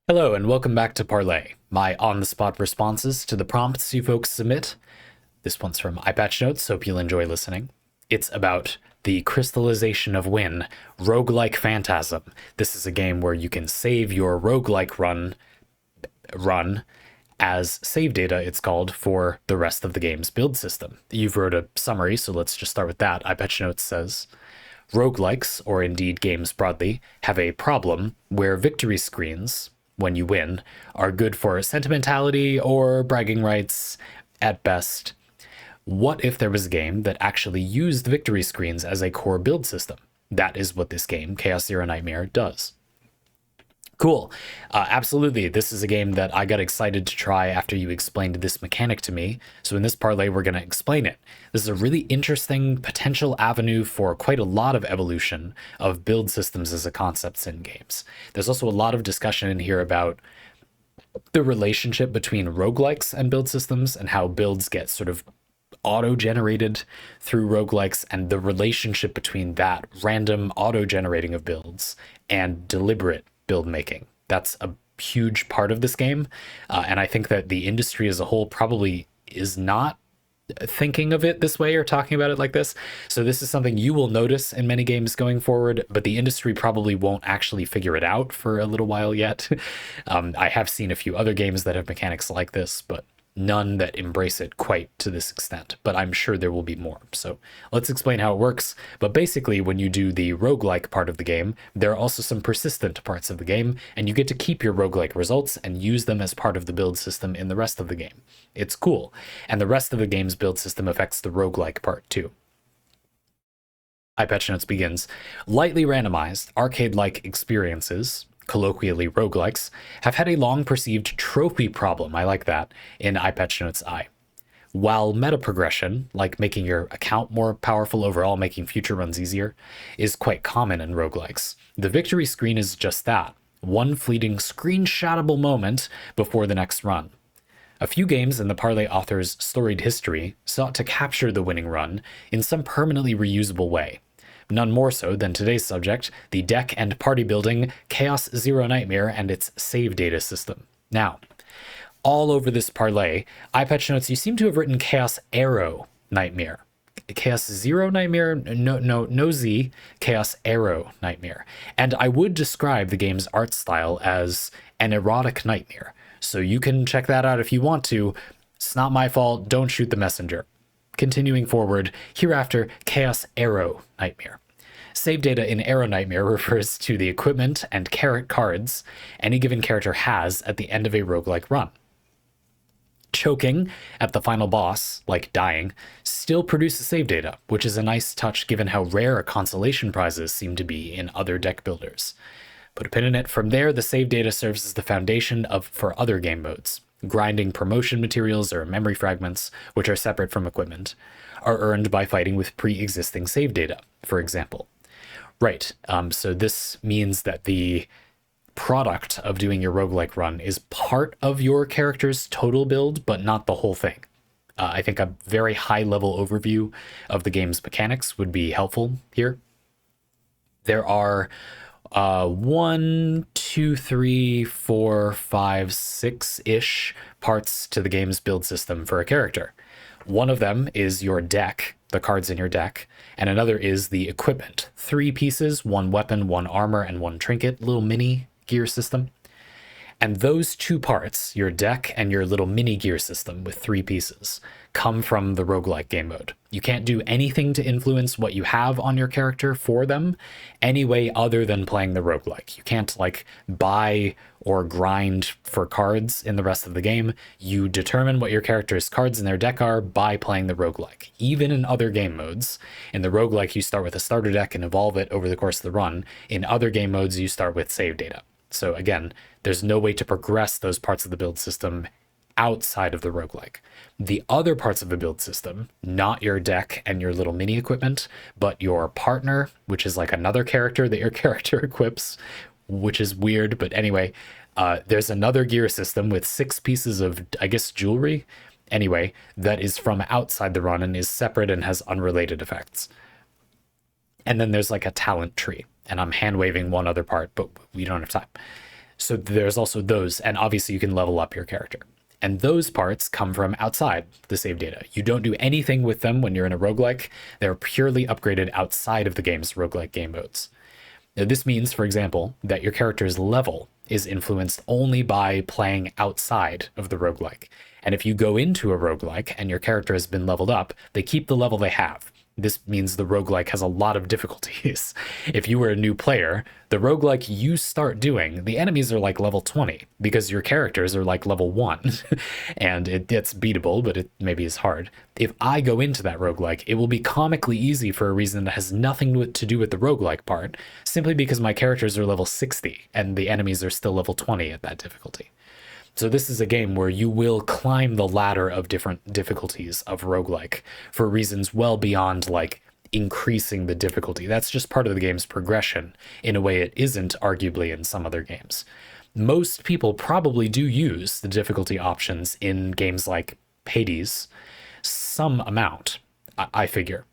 Hello and welcome back to Parley, my on-the-spot responses to the prompts you folks submit. This one's from EyePatchNotes, hope you'll enjoy listening. It's about the Crystallization of Win, Roguelike Phantasm. This is a game where you can save your roguelike run as save data, it's called, for the rest of the game's build system. You've wrote a summary, so let's just start with that. EyePatchNotes says, roguelikes, or indeed games broadly, have a problem where victory screens, when you win, are good for sentimentality or bragging rights at best. What if there was a game that actually used victory screens as a core build system? That is what this game, Chaos Zero Nightmare, does. Cool. Absolutely. This is a game that I got excited to try after you explained this mechanic to me. So in this parlay, we're going to explain it. This is a really interesting potential avenue for quite a lot of evolution of build systems as a concept in games. There's also a lot of discussion in here about the relationship between roguelikes and build systems and how builds get sort of auto-generated through roguelikes, and the relationship between that random auto-generating of builds and deliberate build making. That's a huge part of this game, and I think that the industry as a whole probably is not thinking of it this way or talking about it like this. So this is something you will notice in many games going forward, but the industry probably won't actually figure it out for a little while yet. I have seen a few other games that have mechanics like this, but none that embrace it quite to this extent, but I'm sure there will be more. So let's explain how it works. But basically, when you do the roguelike part of the game, there are also some persistent parts of the game, and you get to keep your roguelike results and use them as part of the build system in the rest of the game. It's cool. And the rest of the game's build system affects the roguelike part too. EyePatchNotes begins. Lightly randomized, arcade-like experiences, colloquially roguelikes, have had a long-perceived trophy problem, I like that, in EyePatchNotes I. While meta progression, like making your account more powerful overall, making future runs easier, is quite common in roguelikes, the victory screen is just that, one fleeting screenshotable moment before the next run. A few games in the Parley author's storied history sought to capture the winning run in some permanently reusable way. None more so than today's subject, the deck and party building Chaos Zero Nightmare and its save data system. Now, all over this parlay, EyePatchNotes, you seem to have written Chaos Arrow Nightmare. Chaos Zero Nightmare, no Z, Chaos Arrow Nightmare. And I would describe the game's art style as an erotic nightmare. So you can check that out if you want to. It's not my fault, don't shoot the messenger. Continuing forward, hereafter, Chaos Arrow Nightmare. Save data in Arrow Nightmare refers to the equipment and cards any given character has at the end of a roguelike run. Choking at the final boss, like dying, still produces save data, which is a nice touch given how rare consolation prizes seem to be in other deck builders. Put a pin in it. From there, the save data serves as the foundation for other game modes. Grinding promotion materials or memory fragments, which are separate from equipment, are earned by fighting with pre-existing save data, for example. Right, so this means that the product of doing your roguelike run is part of your character's total build, but not the whole thing. I think a very high-level overview of the game's mechanics would be helpful here. There are 1, 2, 3, 4, 5, 6-ish parts to the game's build system for a character. One of them is your deck, the cards in your deck, and another is the equipment. 3 pieces, 1 weapon, 1 armor, and 1 trinket, little mini gear system. And those 2 parts, your deck and your little mini gear system with 3 pieces, come from the roguelike game mode. You can't do anything to influence what you have on your character for them any way other than playing the roguelike. You can't like buy or grind for cards in the rest of the game. You determine what your character's cards in their deck are by playing the roguelike. Even in other game modes, in the roguelike you start with a starter deck and evolve it over the course of the run. In other game modes you start with save data. So again, there's no way to progress those parts of the build system outside of the roguelike. The other parts of the build system, not your deck and your little mini equipment, but your partner, which is like another character that your character equips, which is weird, but anyway, there's another gear system with 6 pieces of, I guess, jewelry, anyway, that is from outside the run and is separate and has unrelated effects. And then there's like a talent tree, and I'm hand waving one other part, but we don't have time. So there's also those, and obviously you can level up your character. And those parts come from outside the save data. You don't do anything with them when you're in a roguelike. They're purely upgraded outside of the game's roguelike game modes. Now, this means, for example, that your character's level is influenced only by playing outside of the roguelike. And if you go into a roguelike and your character has been leveled up, they keep the level they have. This means the roguelike has a lot of difficulties. If you were a new player, the roguelike you start doing, the enemies are like level 20 because your characters are like level 1. And it's beatable, but it maybe is hard. If I go into that roguelike, it will be comically easy for a reason that has nothing to do with the roguelike part, simply because my characters are level 60 and the enemies are still level 20 at that difficulty. So this is a game where you will climb the ladder of different difficulties of roguelike for reasons well beyond like increasing the difficulty. That's just part of the game's progression in a way it isn't arguably in some other games. Most people probably do use the difficulty options in games like Hades some amount, I figure.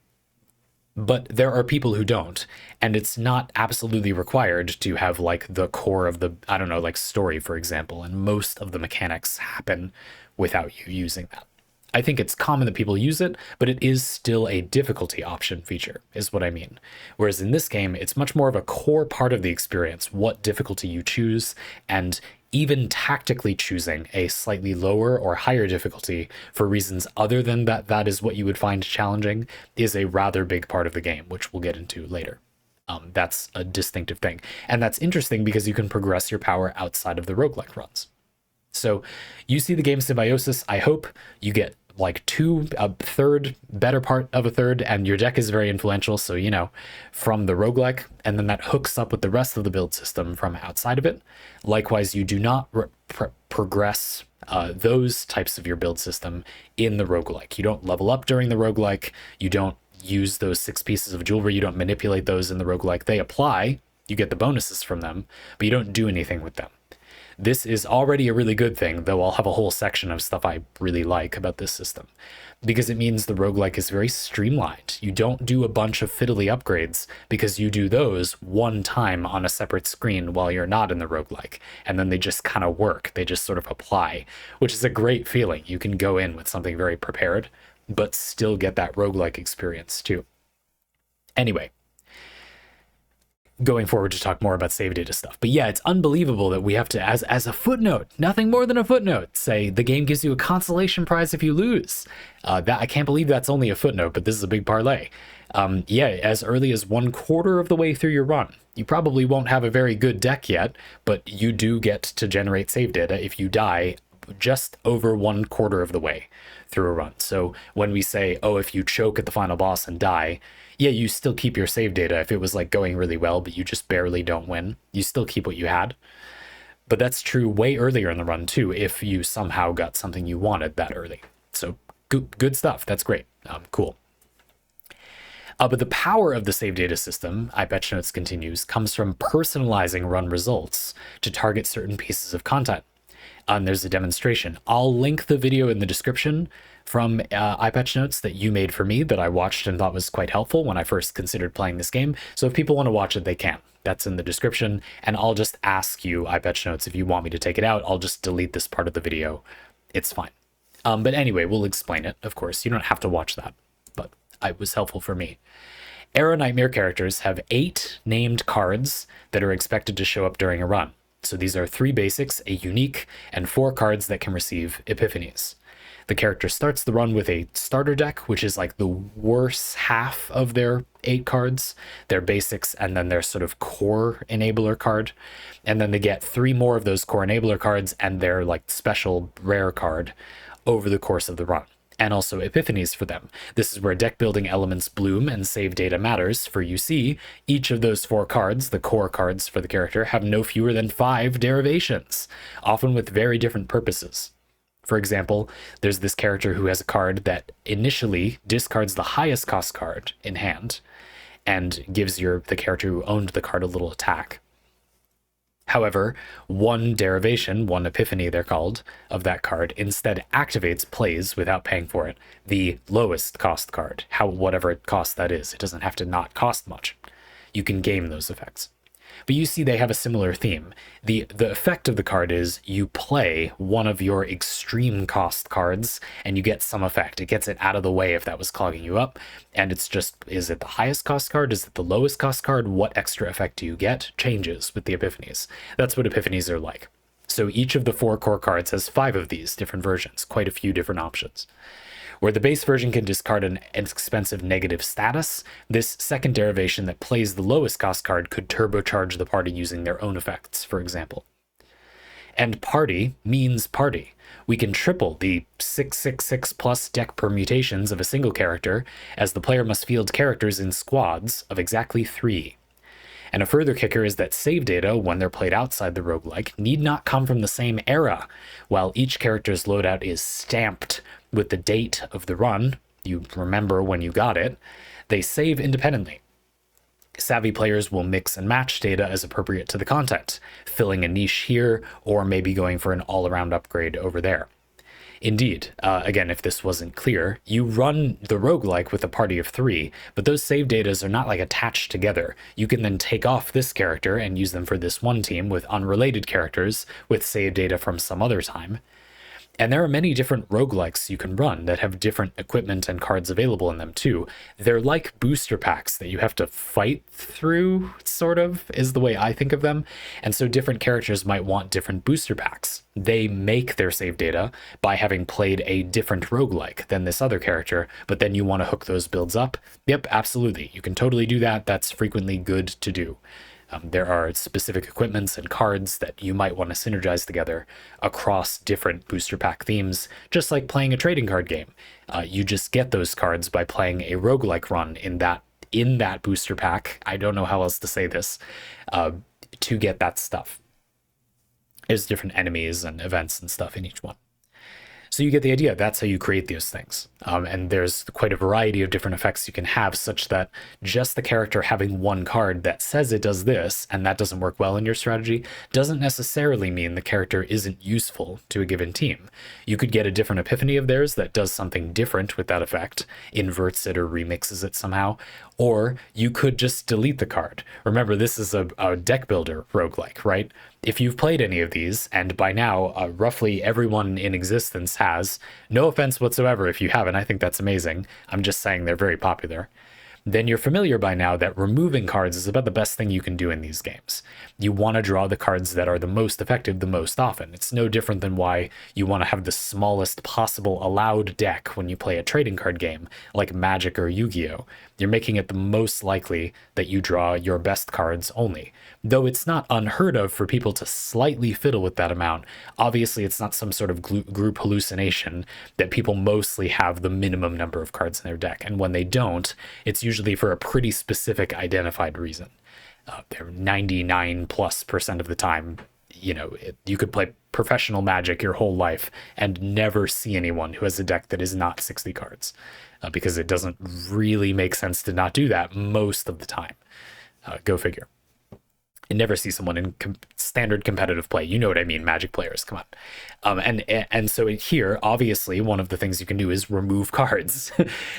But there are people who don't, and it's not absolutely required to have like the core of the, I don't know, like story, for example, and most of the mechanics happen without you using that. I think it's common that people use it, but it is still a difficulty option feature, is what I mean. Whereas in this game, it's much more of a core part of the experience, what difficulty you choose, and even tactically choosing a slightly lower or higher difficulty for reasons other than that is what you would find challenging is a rather big part of the game, which we'll get into later. That's a distinctive thing. And that's interesting because you can progress your power outside of the roguelike runs. So you see the game Symbiosis. I hope you get like a third, better part of a third, and your deck is very influential. So, you know, from the roguelike, and then that hooks up with the rest of the build system from outside of it. Likewise, you do not progress those types of your build system in the roguelike. You don't level up during the roguelike. You don't use those 6 pieces of jewelry. You don't manipulate those in the roguelike. They apply, you get the bonuses from them, but you don't do anything with them. This is already a really good thing, though I'll have a whole section of stuff I really like about this system, because it means the roguelike is very streamlined. You don't do a bunch of fiddly upgrades because you do those one time on a separate screen while you're not in the roguelike, and then they just kind of work. They just sort of apply, which is a great feeling. You can go in with something very prepared, but still get that roguelike experience too. Anyway, going forward to talk more about save data stuff. But yeah, it's unbelievable that we have to, as a footnote, nothing more than a footnote, say the game gives you a consolation prize if you lose. I can't believe that's only a footnote, but this is a big parlay. Yeah, as early as 1/4 of the way through your run. You probably won't have a very good deck yet, but you do get to generate save data if you die just over 1/4 of the way through a run. So when we say, oh, if you choke at the final boss and die, yeah, you still keep your save data. If it was like going really well, but you just barely don't win, you still keep what you had. But that's true way earlier in the run too, if you somehow got something you wanted that early. So good stuff. That's great. Cool. But the power of the save data system, EyePatchNotes continues, comes from personalizing run results to target certain pieces of content. And there's a demonstration. I'll link the video in the description from EyePatchNotes that you made for me that I watched and thought was quite helpful when I first considered playing this game. So if people want to watch it, they can. That's in the description. And I'll just ask you, EyePatchNotes, if you want me to take it out, I'll just delete this part of the video. It's fine. But anyway, we'll explain it, of course. You don't have to watch that, but it was helpful for me. Era Nightmare characters have 8 named cards that are expected to show up during a run. So these are 3 basics, a unique, and 4 cards that can receive epiphanies. The character starts the run with a starter deck, which is like the worst half of their 8 cards, their basics, and then their sort of core enabler card. And then they get 3 more of those core enabler cards and their like special rare card over the course of the run. And also epiphanies for them. This is where deck building elements bloom and save data matters. For you see, each of those 4 cards, the core cards for the character, have no fewer than 5 derivations, often with very different purposes. For example, there's this character who has a card that initially discards the highest cost card in hand and gives the character who owned the card a little attack. However, one derivation, one epiphany they're called, of that card instead activates, plays without paying for it, the lowest cost card, whatever it costs that is. It doesn't have to not cost much. You can game those effects. But you see they have a similar theme. The effect of the card is you play one of your extreme cost cards and you get some effect. It gets it out of the way if that was clogging you up. And it's just, is it the highest cost card? Is it the lowest cost card? What extra effect do you get? Changes with the epiphanies. That's what epiphanies are like. So each of the 4 core cards has 5 of these different versions, quite a few different options. Where the base version can discard an expensive negative status, this second derivation that plays the lowest cost card could turbocharge the party using their own effects, for example. And party means party. We can triple the 666 plus deck permutations of a single character, as the player must field characters in squads of exactly 3. And a further kicker is that save data, when they're played outside the roguelike, need not come from the same era. While each character's loadout is stamped with the date of the run, you remember when you got it, they save independently. Savvy players will mix and match data as appropriate to the content, filling a niche here, or maybe going for an all-around upgrade over there. Indeed, again, if this wasn't clear, you run the roguelike with a party of 3, but those save datas are not like attached together. You can then take off this character and use them for this one team with unrelated characters with save data from some other time. And there are many different roguelikes you can run that have different equipment and cards available in them too. They're like booster packs that you have to fight through, sort of, is the way I think of them. And so different characters might want different booster packs. They make their save data by having played a different roguelike than this other character, but then you want to hook those builds up. Yep, absolutely. You can totally do that. That's frequently good to do. There are specific equipments and cards that you might want to synergize together across different booster pack themes, just like playing a trading card game. You just get those cards by playing a roguelike run in that booster pack. I don't know how else to say this, to get that stuff. There's different enemies and events and stuff in each one. So you get the idea. That's how you create those things. And there's quite a variety of different effects you can have, such that just the character having one card that says it does this, and that doesn't work well in your strategy, doesn't necessarily mean the character isn't useful to a given team. You could get a different epiphany of theirs that does something different with that effect, inverts it or remixes it somehow, or you could just delete the card. Remember, this is a deck builder roguelike, right? If you've played any of these, and by now roughly everyone in existence has, no offense whatsoever if you haven't, I think that's amazing. I'm just saying they're very popular. Then you're familiar by now that removing cards is about the best thing you can do in these games. You want to draw the cards that are the most effective the most often. It's no different than why you want to have the smallest possible allowed deck when you play a trading card game like Magic or Yu-Gi-Oh! You're making it the most likely that you draw your best cards only. Though it's not unheard of for people to slightly fiddle with that amount, obviously it's not some sort of group hallucination that people mostly have the minimum number of cards in their deck. And when they don't, it's usually for a pretty specific identified reason. They're 99+% of the time, you could play professional Magic your whole life and never see anyone who has a deck that is not 60 cards, because it doesn't really make sense to not do that most of the time. Go figure. You never see someone in standard competitive play. You know what I mean, Magic players, come on. And so here, obviously, one of the things you can do is remove cards.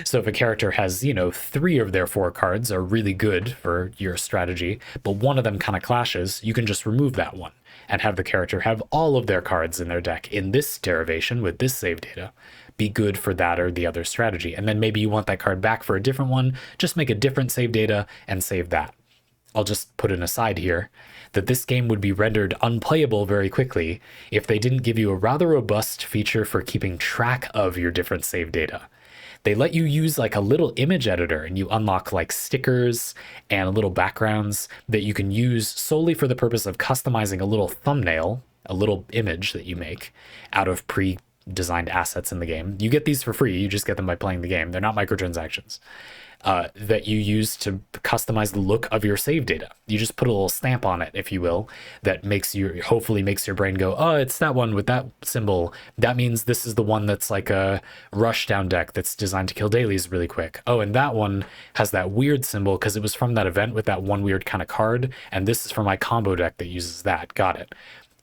So if a character has, 3 of their 4 cards are really good for your strategy, but one of them kind of clashes, you can just remove that one and have the character have all of their cards in their deck in this derivation with this save data be good for that or the other strategy. And then maybe you want that card back for a different one, just make a different save data and save that. I'll just put an aside here that this game would be rendered unplayable very quickly if they didn't give you a rather robust feature for keeping track of your different save data. They let you use like a little image editor, and you unlock like stickers and little backgrounds that you can use solely for the purpose of customizing a little thumbnail, a little image that you make out of pre-designed assets in the game. You get these for free. You just get them by playing the game. They're not microtransactions. That you use to customize the look of your save data. You just put a little stamp on it, if you will, that hopefully makes your brain go, oh, it's that one with that symbol. That means this is the one that's like a rushdown deck that's designed to kill dailies really quick. Oh, and that one has that weird symbol because it was from that event with that one weird kind of card, and this is for my combo deck that uses that. Got it.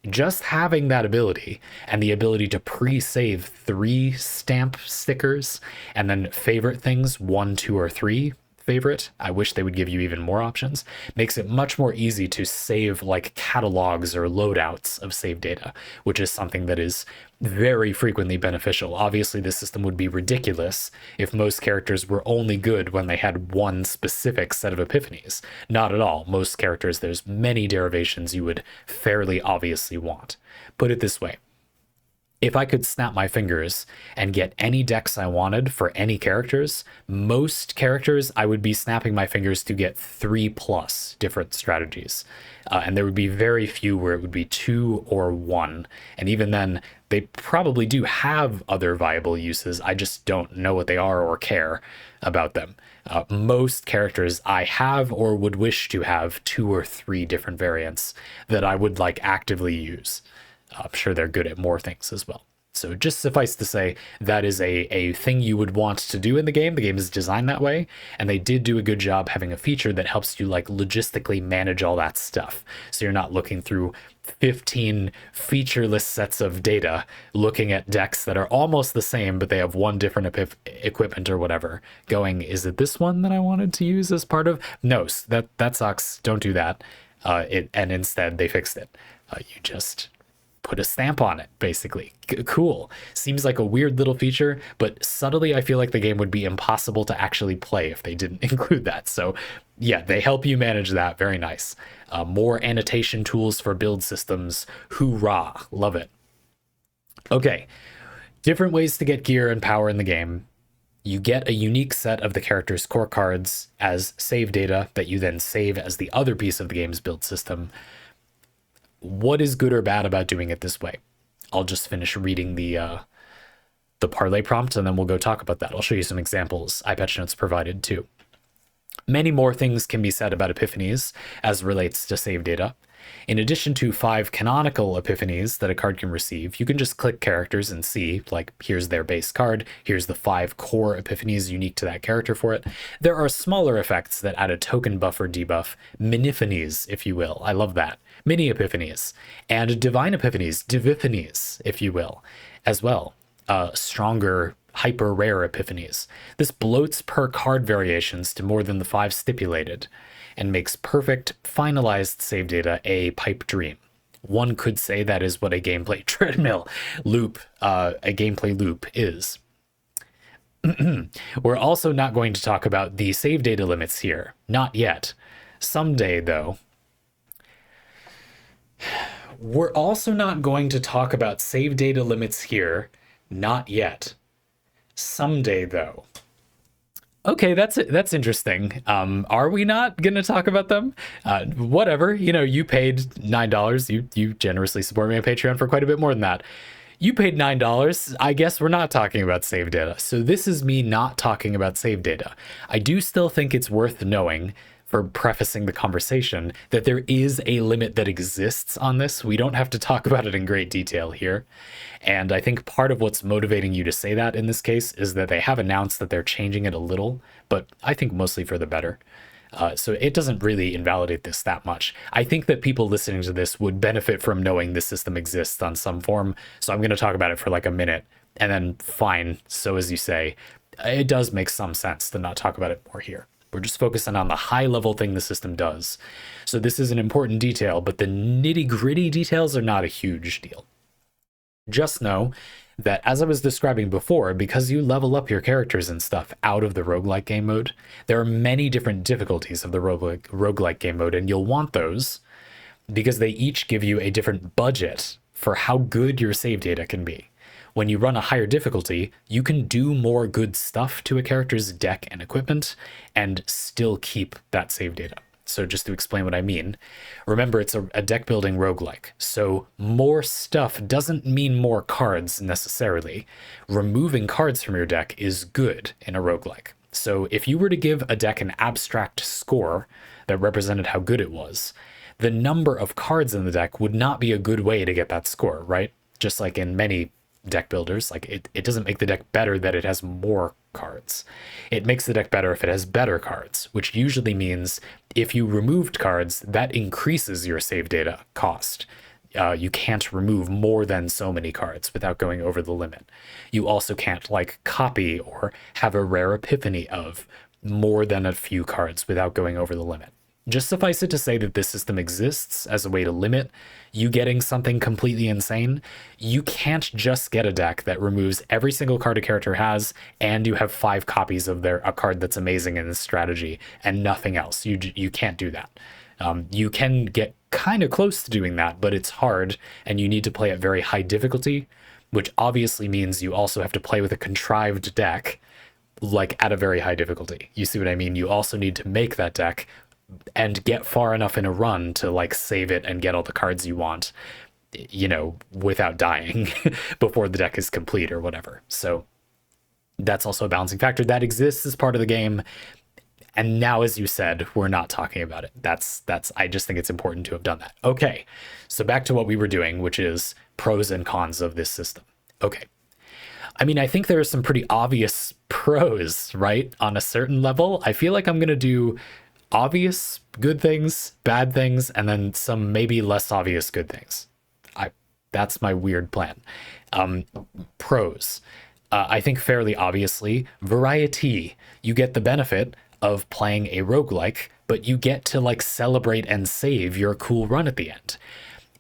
Just having that ability and the ability to pre-save 3 stamp stickers and then favorite things 1, 2, or 3 favorite. I wish they would give you even more options. Makes it much more easy to save like catalogs or loadouts of save data, which is something that is very frequently beneficial. Obviously, this system would be ridiculous if most characters were only good when they had one specific set of epiphanies. Not at all. Most characters, there's many derivations you would fairly obviously want. Put it this way. If I could snap my fingers and get any decks I wanted for any characters, most characters I would be snapping my fingers to get 3+ different strategies. And there would be very few where it would be 2 or 1. And even then, they probably do have other viable uses. I just don't know what they are or care about them. Most characters I have or would wish to have 2 or 3 different variants that I would like actively use. I'm sure they're good at more things as well. So just suffice to say, that is a thing you would want to do in the game. The game is designed that way, and they did do a good job having a feature that helps you like logistically manage all that stuff. So you're not looking through 15 featureless sets of data, looking at decks that are almost the same, but they have one different equipment or whatever, going, is it this one that I wanted to use as part of? No, that sucks. Don't do that. And instead, they fixed it. You just put a stamp on it, basically. Cool. Seems like a weird little feature, but subtly I feel like the game would be impossible to actually play if they didn't include that. So yeah, they help you manage that. Very nice. More annotation tools for build systems. Hoorah. Love it. Okay. Different ways to get gear and power in the game. You get a unique set of the character's core cards as save data that you then save as the other piece of the game's build system. What is good or bad about doing it this way? I'll just finish reading the Parley prompt, and then we'll go talk about that. I'll show you some examples EyePatchNotes provided too. Many more things can be said about epiphanies as relates to save data. In addition to 5 canonical epiphanies that a card can receive, you can just click characters and see, like, here's their base card, here's the 5 core epiphanies unique to that character for it. There are smaller effects that add a token buff or debuff, miniphanies, if you will. I love that. Mini epiphanies, and divine epiphanies, diviphanies, if you will, as well. Stronger, hyper rare epiphanies. This bloats per card variations to more than the 5 stipulated, and makes perfect, finalized save data a pipe dream. One could say that is what a gameplay treadmill loop, a gameplay loop is. We're also not going to talk about the save data limits here. Not yet. Someday, though. We're also not going to talk about save data limits here. Not yet. Someday, though. Okay, that's interesting. Are we not going to talk about them? Whatever. You know, you paid $9. You generously support me on Patreon for quite a bit more than that. You paid $9. I guess we're not talking about save data. So this is me not talking about save data. I do still think it's worth knowing, for prefacing the conversation, that there is a limit that exists on this. We don't have to talk about it in great detail here. And I think part of what's motivating you to say that in this case is that they have announced that they're changing it a little, but I think mostly for the better. So it doesn't really invalidate this that much. I think that people listening to this would benefit from knowing this system exists on some form. So I'm going to talk about it for like a minute, and then fine. So as you say, it does make some sense to not talk about it more here. We're just focusing on the high level thing the system does. So this is an important detail, but the nitty gritty details are not a huge deal. Just know that, as I was describing before, because you level up your characters and stuff out of the roguelike game mode, there are many different difficulties of the roguelike game mode, and you'll want those because they each give you a different budget for how good your save data can be. When you run a higher difficulty, you can do more good stuff to a character's deck and equipment and still keep that save data. So just to explain what I mean, remember it's a deck building roguelike. So more stuff doesn't mean more cards necessarily. Removing cards from your deck is good in a roguelike. So if you were to give a deck an abstract score that represented how good it was, the number of cards in the deck would not be a good way to get that score, right? Just like in many deck builders, like it doesn't make the deck better that it has more cards. It makes the deck better if it has better cards, which usually means if you removed cards, that increases your save data cost. You can't remove more than so many cards without going over the limit. You also can't like copy or have a rare epiphany of more than a few cards without going over the limit. Just suffice it to say that this system exists as a way to limit you getting something completely insane. You can't just get a deck that removes every single card a character has, and you have 5 copies of a card that's amazing in this strategy and nothing else. You can't do that. You can get kind of close to doing that, but it's hard, and you need to play at very high difficulty, which obviously means you also have to play with a contrived deck, like at a very high difficulty. You see what I mean? You also need to make that deck and get far enough in a run to like save it and get all the cards you want, you know, without dying before the deck is complete or whatever. So that's also a balancing factor that exists as part of the game. And now, as you said, we're not talking about it. That's I just think it's important to have done that. Okay, so back to what we were doing, which is pros and cons of this system. Okay. I mean, I think there are some pretty obvious pros, right? On a certain level. I feel like I'm going to do obvious good things, bad things, and then some maybe less obvious good things. That's my weird plan. Pros. I think fairly obviously, variety. You get the benefit of playing a roguelike, but you get to like celebrate and save your cool run at the end.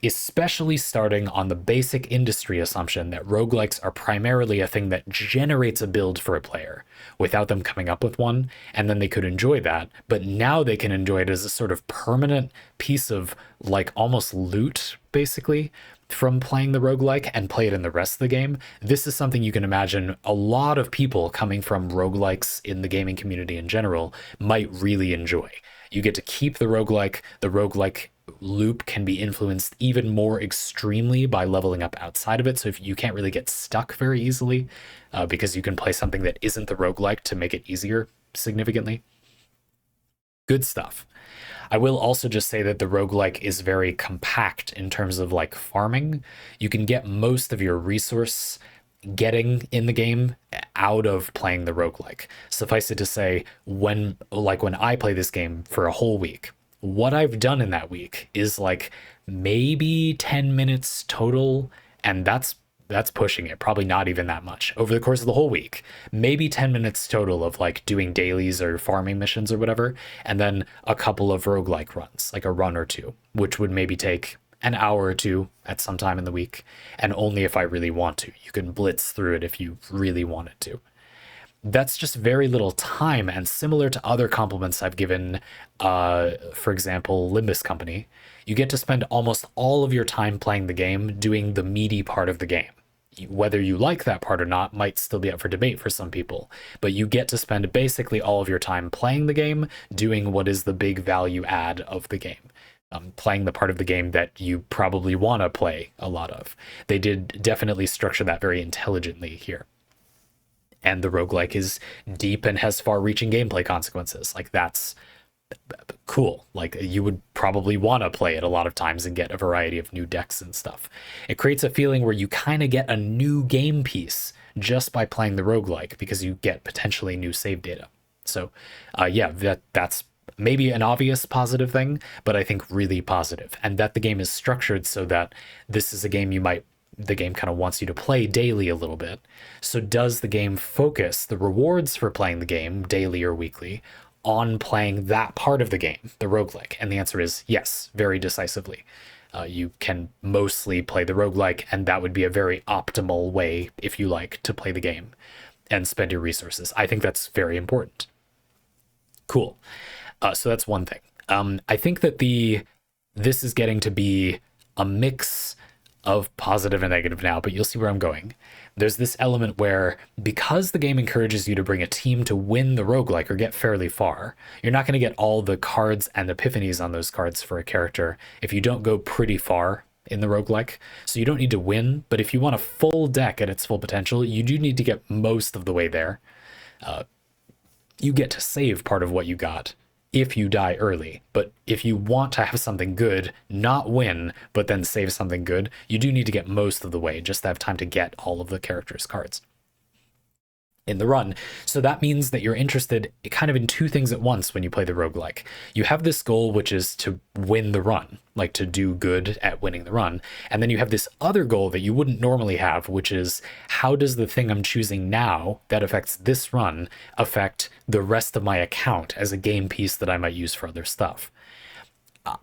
Especially starting on the basic industry assumption that roguelikes are primarily a thing that generates a build for a player without them coming up with one, and then they could enjoy that, but now they can enjoy it as a sort of permanent piece of like almost loot, basically, from playing the roguelike and play it in the rest of the game. This is something you can imagine a lot of people coming from roguelikes in the gaming community in general might really enjoy. You get to keep the roguelike loop can be influenced even more extremely by leveling up outside of it. So if you can't really get stuck very easily, because you can play something that isn't the roguelike to make it easier significantly. Good stuff. I will also just say that the roguelike is very compact in terms of like farming. You can get most of your resource getting in the game out of playing the roguelike. Suffice it to say, when I play this game for a whole week, what I've done in that week is like maybe 10 minutes total, and that's pushing it, probably not even that much over the course of the whole week. Maybe 10 minutes total of like doing dailies or farming missions or whatever, and then a couple of roguelike runs, like a run or two, which would maybe take an hour or two at some time in the week, and only if I really want to. You can blitz through it if you really wanted to. That's just very little time, and similar to other compliments I've given, for example, Limbus Company, you get to spend almost all of your time playing the game doing the meaty part of the game. Whether you like that part or not might still be up for debate for some people, but you get to spend basically all of your time playing the game, doing what is the big value add of the game. Playing the part of the game that you probably want to play a lot of. They did definitely structure that very intelligently here. And the roguelike is deep and has far-reaching gameplay consequences. Like, that's cool. Like, you would probably want to play it a lot of times and get a variety of new decks and stuff. It creates a feeling where you kind of get a new game piece just by playing the roguelike, because you get potentially new save data. So, yeah, that's maybe an obvious positive thing, but I think really positive. And that the game is structured so that this is a game the game kind of wants you to play daily a little bit. So does the game focus the rewards for playing the game daily or weekly on playing that part of the game, the roguelike? And the answer is yes, very decisively. You can mostly play the roguelike, and that would be a very optimal way, if you like, to play the game and spend your resources. I think that's very important. Cool. So that's one thing. I think that this is getting to be a mix of positive and negative now, but you'll see where I'm going. There's this element where, because the game encourages you to bring a team to win the roguelike or get fairly far, you're not going to get all the cards and epiphanies on those cards for a character if you don't go pretty far in the roguelike. So you don't need to win, but if you want a full deck at its full potential, you do need to get most of the way there. You get to save part of what you got if you die early, but if you want to have something good, not win, but then save something good, you do need to get most of the way just to have time to get all of the characters' cards. in the run. So that means that you're interested kind of in two things at once when you play the roguelike. You have this goal, which is to win the run, like to do good at winning the run. And then you have this other goal that you wouldn't normally have, which is how does the thing I'm choosing now that affects this run affect the rest of my account as a game piece that I might use for other stuff?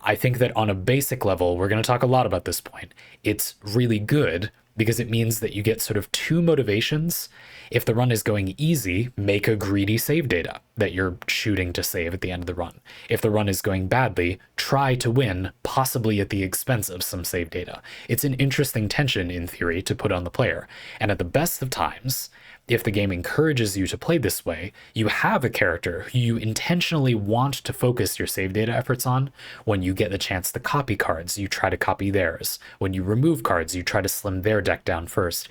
I think that on a basic level, we're going to talk a lot about this point. It's really good because it means that you get sort of two motivations. If the run is going easy, make a greedy save data that you're shooting to save at the end of the run. If the run is going badly, try to win, possibly at the expense of some save data. It's an interesting tension, in theory, to put on the player. And at the best of times, if the game encourages you to play this way, you have a character who you intentionally want to focus your save data efforts on. When you get the chance to copy cards, you try to copy theirs. When you remove cards, you try to slim their deck down first,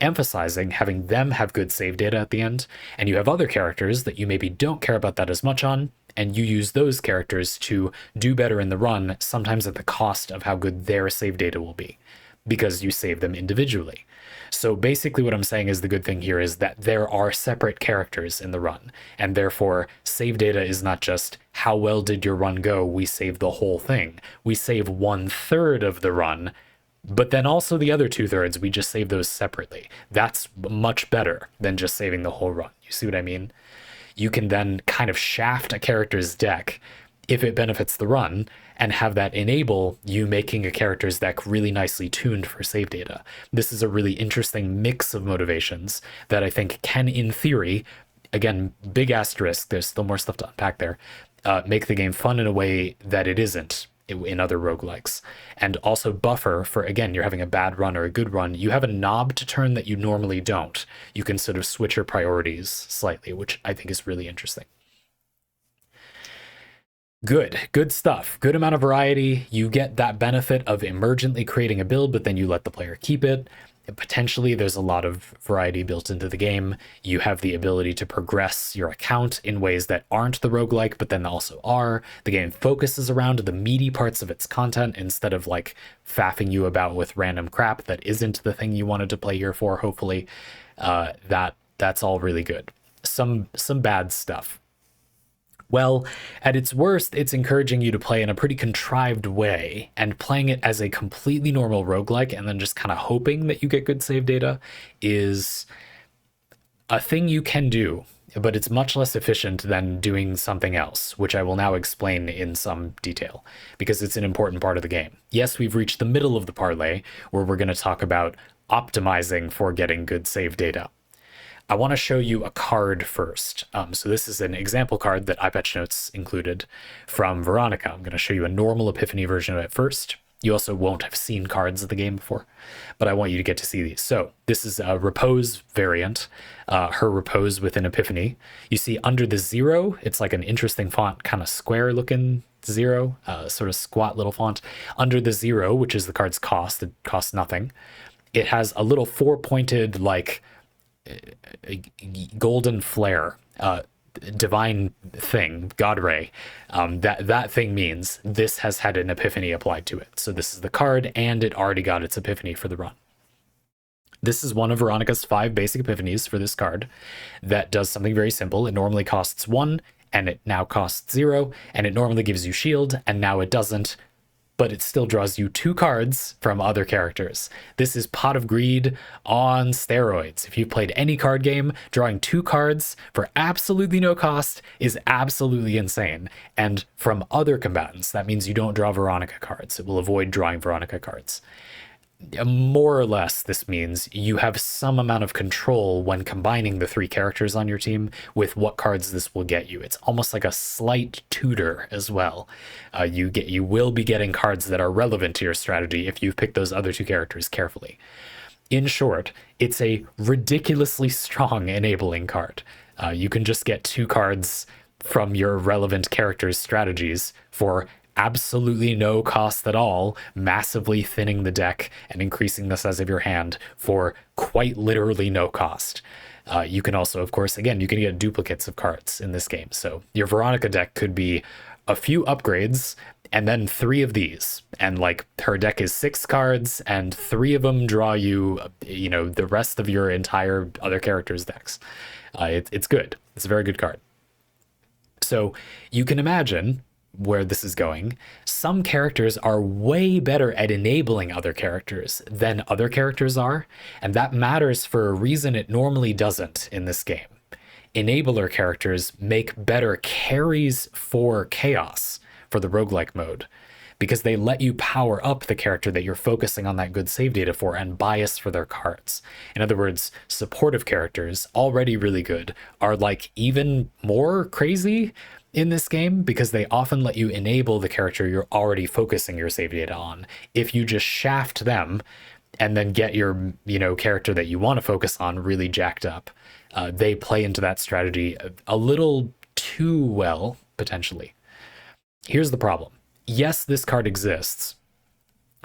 emphasizing having them have good save data at the end. And you have other characters that you maybe don't care about that as much on, and you use those characters to do better in the run, sometimes at the cost of how good their save data will be, because you save them individually. So basically what I'm saying is the good thing here is that there are separate characters in the run, and therefore save data is not just how well did your run go, we save the whole thing. We save 1/3 of the run, but then also the other 2/3, we just save those separately. That's much better than just saving the whole run. You see what I mean? You can then kind of shaft a character's deck if it benefits the run, and have that enable you making a character's deck really nicely tuned for save data. This is a really interesting mix of motivations that I think can, in theory, again, big asterisk, there's still more stuff to unpack there, make the game fun in a way that it isn't in other roguelikes. And also buffer for, again, you're having a bad run or a good run, you have a knob to turn that you normally don't. You can sort of switch your priorities slightly, which I think is really interesting. Good stuff. Good amount of variety. You get that benefit of emergently creating a build, but then you let the player keep it. Potentially, there's a lot of variety built into the game. You have the ability to progress your account in ways that aren't the roguelike, but then also are. The game focuses around the meaty parts of its content instead of like faffing you about with random crap that isn't the thing you wanted to play here for, hopefully. That's all really good. Some bad stuff. Well, at its worst, it's encouraging you to play in a pretty contrived way, and playing it as a completely normal roguelike and then just kind of hoping that you get good save data is a thing you can do, but it's much less efficient than doing something else, which I will now explain in some detail, because it's an important part of the game. Yes, we've reached the middle of the parlay, where we're going to talk about optimizing for getting good save data. I want to show you a card first. So this is an example card that EyePatchNotes included from Veronica. I'm going to show you a normal Epiphany version of it first. You also won't have seen cards of the game before, but I want you to get to see these. So this is a Repose variant, her Repose within Epiphany. You see under the 0, it's like an interesting font, kind of square looking 0, sort of squat little font. Under the 0, which is the card's cost, it costs nothing. It has a little 4-pointed like a golden flare, divine thing, god ray. That thing means this has had an epiphany applied to it. So this is the card, and it already got its epiphany for the run. This is one of Veronica's 5 basic epiphanies for this card that does something very simple. It normally costs 1, and it now costs 0, and it normally gives you shield, and now it doesn't, but it still draws you 2 cards from other characters. This is Pot of Greed on steroids. If you've played any card game, drawing 2 cards for absolutely no cost is absolutely insane. And from other combatants, that means you don't draw Veronica cards. It will avoid drawing Veronica cards. More or less, this means you have some amount of control when combining the 3 characters on your team with what cards this will get you. It's almost like a slight tutor as well. You will be getting cards that are relevant to your strategy if you've picked those other 2 characters carefully. In short, it's a ridiculously strong enabling card. You can just get 2 cards from your relevant characters' strategies for absolutely no cost at all, massively thinning the deck and increasing the size of your hand for quite literally no cost. You can also, of course, again, you can get duplicates of cards in this game. So your Veronica deck could be a few upgrades and then 3 of these, and like her deck is 6 cards, and 3 of them draw you, the rest of your entire other characters' decks. It's good. It's a very good card. So you can imagine where this is going. Some characters are way better at enabling other characters than other characters are, and that matters for a reason it normally doesn't in this game. Enabler characters make better carries for chaos for the roguelike mode, because they let you power up the character that you're focusing on that good save data for and bias for their cards. In other words, supportive characters, already really good, are like even more crazy in this game because they often let you enable the character you're already focusing your save data on. If you just shaft them and then get your, character that you want to focus on really jacked up, they play into that strategy a little too well, potentially. Here's the problem. Yes, this card exists,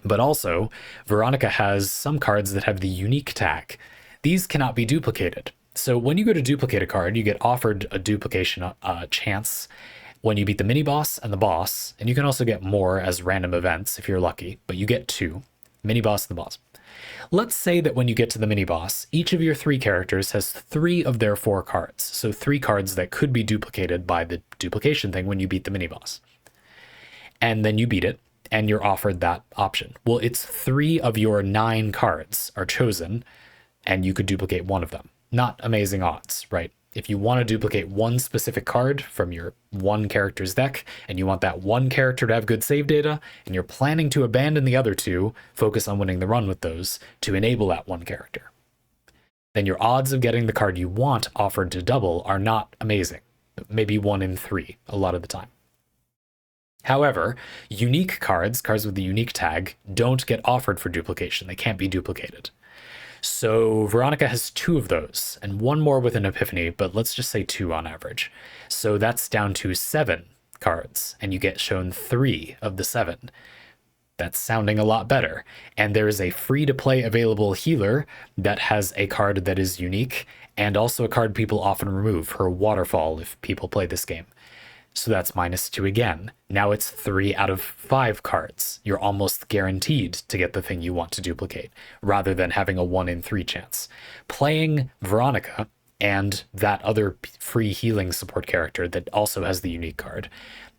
but also Veronica has some cards that have the unique tag. These cannot be duplicated. So when you go to duplicate a card, you get offered a duplication chance when you beat the mini boss and the boss, and you can also get more as random events if you're lucky, but you get 2, mini boss and the boss. Let's say that when you get to the mini boss, each of your 3 characters has 3 of their 4 cards, so 3 cards that could be duplicated by the duplication thing when you beat the mini boss. And then you beat it, and you're offered that option. Well, it's 3 of your 9 cards are chosen, and you could duplicate 1 of them. Not amazing odds, right? If you want to duplicate 1 specific card from your 1 character's deck, and you want that 1 character to have good save data, and you're planning to abandon the other 2, focus on winning the run with those, to enable that 1 character, then your odds of getting the card you want offered to double are not amazing. Maybe 1 in 3 a lot of the time. However, unique cards with the unique tag, don't get offered for duplication. They can't be duplicated. So Veronica has 2 of those, and 1 more with an epiphany, but let's just say 2 on average. So that's down to 7 cards, and you get shown 3 of the 7. That's sounding a lot better. And there is a free-to-play available healer that has a card that is unique, and also a card people often remove, her Waterfall, if people play this game. So that's -2 again. Now it's 3 out of 5 cards. You're almost guaranteed to get the thing you want to duplicate, rather than having a 1 in 3 chance. Playing Veronica and that other free healing support character that also has the unique card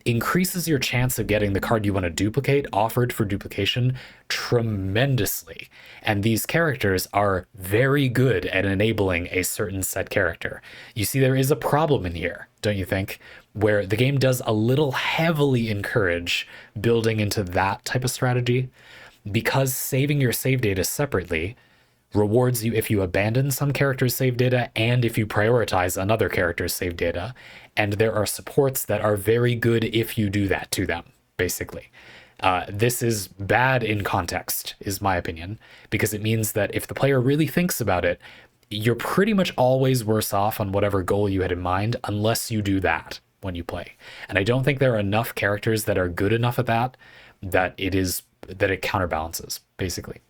increases your chance of getting the card you want to duplicate offered for duplication tremendously. And these characters are very good at enabling a certain set character. You see, there is a problem in here, don't you think? Where the game does a little heavily encourage building into that type of strategy, because saving your save data separately rewards you if you abandon some character's save data and if you prioritize another character's save data. And there are supports that are very good if you do that to them, basically. This is bad in context, is my opinion, because it means that if the player really thinks about it, you're pretty much always worse off on whatever goal you had in mind, unless you do that when you play. And I don't think there are enough characters that are good enough at that it counterbalances, basically.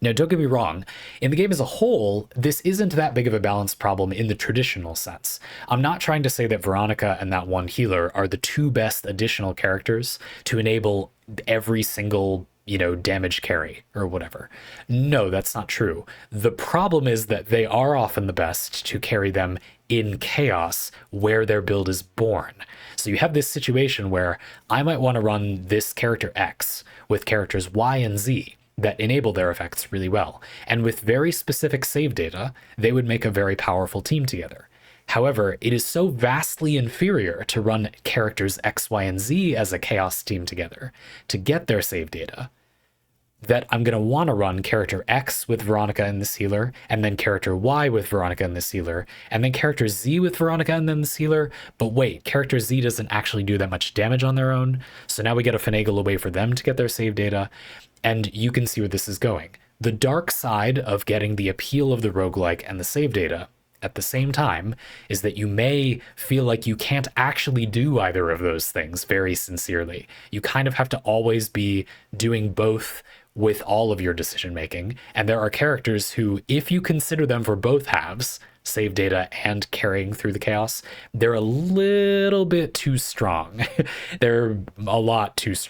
Now, don't get me wrong, in the game as a whole, this isn't that big of a balance problem in the traditional sense. I'm not trying to say that Veronica and that 1 healer are the 2 best additional characters to enable every single, damage carry or whatever. No, that's not true. The problem is that they are often the best to carry them in chaos where their build is born. So you have this situation where I might want to run this character X with characters Y and Z that enable their effects really well. And with very specific save data, they would make a very powerful team together. However, it is so vastly inferior to run characters X, Y, and Z as a chaos team together to get their save data that I'm going to want to run character X with Veronica and this healer, and then character Y with Veronica and this healer, and then character Z with Veronica and then this healer. But wait, character Z doesn't actually do that much damage on their own, so now we got to finagle a way for them to get their save data, and you can see where this is going. The dark side of getting the appeal of the roguelike and the save data at the same time is that you may feel like you can't actually do either of those things very sincerely. You kind of have to always be doing both with all of your decision making, and there are characters who, if you consider them for both halves, save data and carrying through the chaos, they're a little bit too strong. They're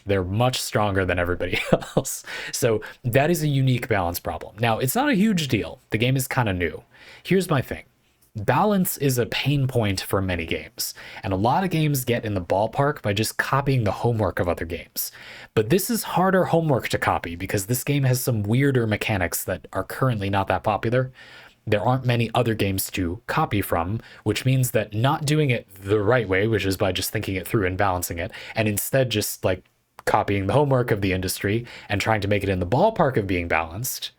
they're much stronger than everybody else. So that is a unique balance problem. Now, it's not a huge deal. The game is kind of new. Here's my thing. Balance is a pain point for many games, and a lot of games get in the ballpark by just copying the homework of other games. But this is harder homework to copy because this game has some weirder mechanics that are currently not that popular. There aren't many other games to copy from, which means that not doing it the right way, which is by just thinking it through and balancing it, and instead just like copying the homework of the industry and trying to make it in the ballpark of being balanced,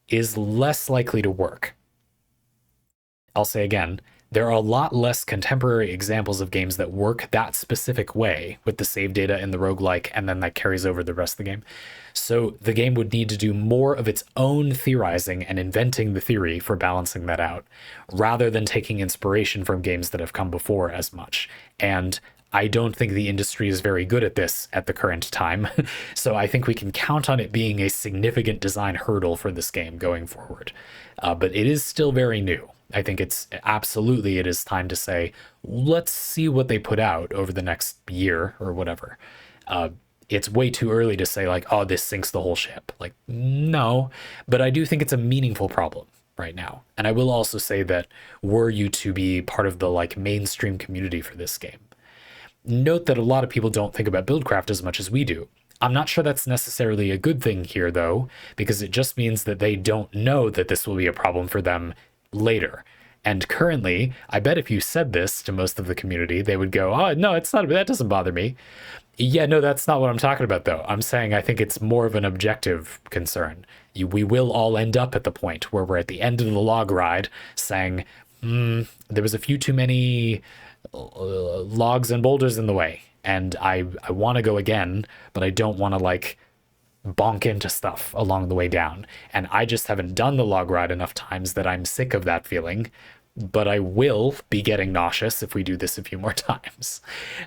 is less likely to work. I'll say again, there are a lot less contemporary examples of games that work that specific way with the save data in the roguelike, and then that carries over the rest of the game. So the game would need to do more of its own theorizing and inventing the theory for balancing that out, rather than taking inspiration from games that have come before as much. And I don't think the industry is very good at this at the current time. So I think we can count on it being a significant design hurdle for this game going forward. But it is still very new. I think it is time to say, let's see what they put out over the next year or whatever. It's way too early to say like, oh, this sinks the whole ship. Like, no, but I do think it's a meaningful problem right now. And I will also say that were you to be part of the like mainstream community for this game, note that a lot of people don't think about Buildcraft as much as we do. I'm not sure that's necessarily a good thing here though, because it just means that they don't know that this will be a problem for them later. And currently, I bet if you said this to most of the community, they would go, oh, no, it's not, that doesn't bother me. Yeah, no, that's not what I'm talking about, though. I'm saying I think it's more of an objective concern. We will all end up at the point where we're at the end of the log ride saying, there was a few too many logs and boulders in the way, and I want to go again, but I don't want to, like, bonk into stuff along the way down. And I just haven't done the log ride enough times that I'm sick of that feeling, but I will be getting nauseous if we do this a few more times.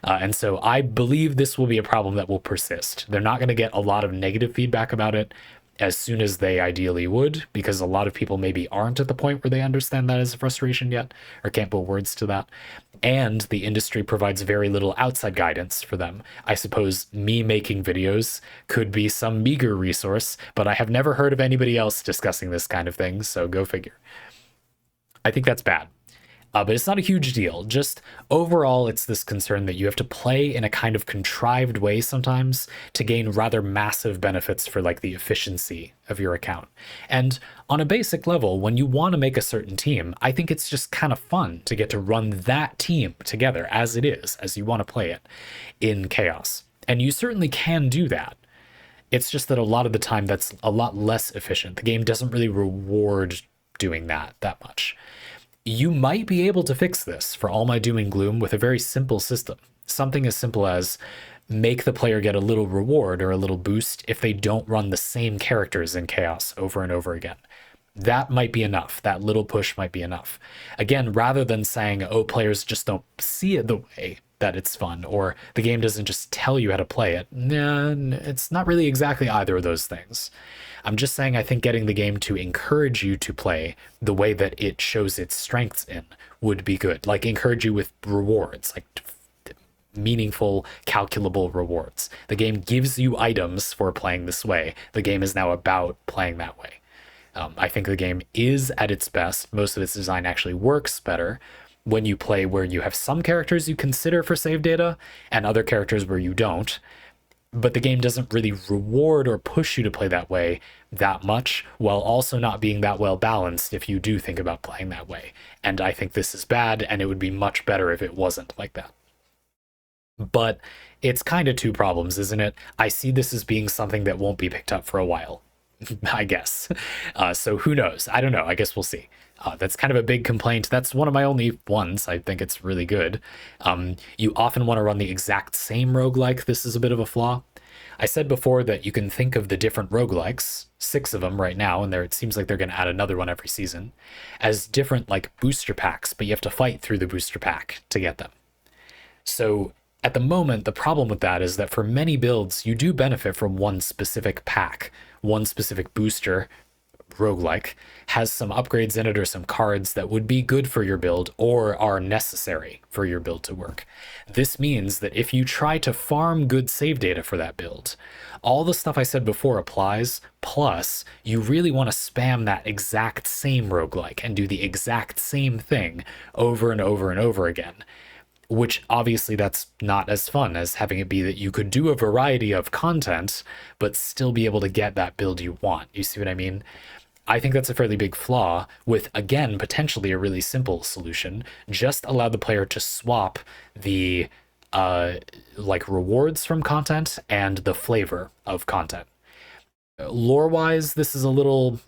And so I believe this will be a problem that will persist. They're not going to get a lot of negative feedback about it as soon as they ideally would, because a lot of people maybe aren't at the point where they understand that as a frustration yet, or can't put words to that. And the industry provides very little outside guidance for them. I suppose me making videos could be some meager resource, but I have never heard of anybody else discussing this kind of thing, so go figure. I think that's bad. But it's not a huge deal. Just overall, it's this concern that you have to play in a kind of contrived way sometimes to gain rather massive benefits for like the efficiency of your account. And on a basic level, when you want to make a certain team, I think it's just kind of fun to get to run that team together as it is, as you want to play it in chaos. And you certainly can do that. It's just that a lot of the time that's a lot less efficient. The game doesn't really reward doing that much. You might be able to fix this for all my doom and gloom with a very simple system. Something as simple as make the player get a little reward or a little boost if they don't run the same characters in chaos over and over again. That might be enough. That little push might be enough. Again, rather than saying, oh, players just don't see it the way that it's fun, or the game doesn't just tell you how to play it. Nah, it's not really exactly either of those things. I'm just saying I think getting the game to encourage you to play the way that it shows its strengths in would be good. Like encourage you with rewards, like meaningful, calculable rewards. The game gives you items for playing this way. The game is now about playing that way. I think the game is at its best. Most of its design actually works better when you play where you have some characters you consider for save data and other characters where you don't. But the game doesn't really reward or push you to play that way that much, while also not being that well balanced if you do think about playing that way. And I think this is bad, and it would be much better if it wasn't like that. But it's kind of two problems, isn't it? I see this as being something that won't be picked up for a while, I guess. So who knows? I don't know. I guess we'll see. That's kind of a big complaint. That's one of my only ones. I think it's really good. You often want to run the exact same roguelike. This is a bit of a flaw. I said before that you can think of the different roguelikes, 6 of them right now, and it seems like they're going to add another one every season, as different like booster packs, but you have to fight through the booster pack to get them. So at the moment, the problem with that is that for many builds, you do benefit from one specific pack, one specific booster roguelike has some upgrades in it or some cards that would be good for your build or are necessary for your build to work. This means that if you try to farm good save data for that build, all the stuff I said before applies, plus you really want to spam that exact same roguelike and do the exact same thing over and over and over again. Which obviously that's not as fun as having it be that you could do a variety of content, but still be able to get that build you want. You see what I mean? I think that's a fairly big flaw with, again, potentially a really simple solution. Just allow the player to swap the like rewards from content and the flavor of content. Lore-wise, this is a little,